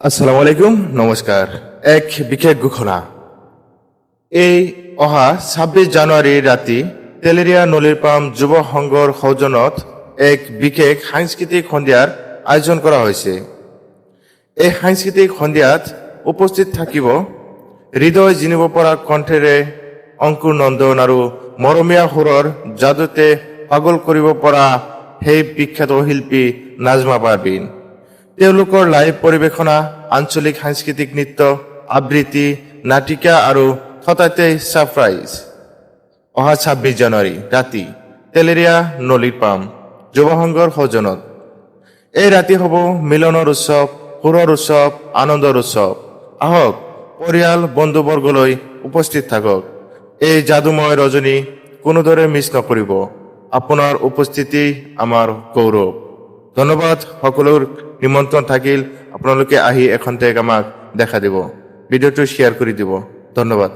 আসসালামু আলাইকুম, নমস্কাৰ। এক বিশেষ ঘোষণা। এই অহা ২৬ জানুৱাৰী ৰাতি তেলেৰিয়া নলীৰপাম যুৱ সংঘৰ সৌজন্যত এক বিশেষ সাংস্কৃতিক সন্ধিয়াৰ আয়োজন কৰা হৈছে। এই সাংস্কৃতিক সন্ধিয়াত উপস্থিত থাকিব হৃদয় জিনিব পৰা কণ্ঠেৰে অংকুৰ নন্দন আৰু মৰমীয়া সুৰৰ যাদুতে পাগল কৰিব পৰা সেই বিখ্যাত শিল্পী নাজমা পাৰভিন। তেওঁলোকৰ লাইভ পৰিৱেশনা, আঞ্চলিক সাংস্কৃতিক নৃত্য, আবৃত্তি, নাটিকা আৰু হঠাতে ছাৰপ্ৰাইজ। অহা ২৬ জানুৱাৰী ৰাতি তেলেৰিয়া নলীৰপাম যুৱ সংঘৰ সৌজন্যত। এই ৰাতি হ'ব মিলনৰ উৎসৱ, সুৰৰ উৎসৱ, আনন্দৰ উৎসৱ। আহক, পৰিয়াল বন্ধুবৰ্গলৈ উপস্থিত থাকক। এই যাদুময় ৰজনী কোনোদৰে মিছ নকৰিব। আপোনাৰ উপস্থিতি আমাৰ গৌৰৱ। ধন্যবাদ। সকলোৰ নিমন্ত্ৰণ থাকিল। আপোনালোকে আহি এখন টেগ আমাক দেখা দিব। ভিডিঅ'টো শ্বেয়াৰ কৰি দিব। ধন্যবাদ।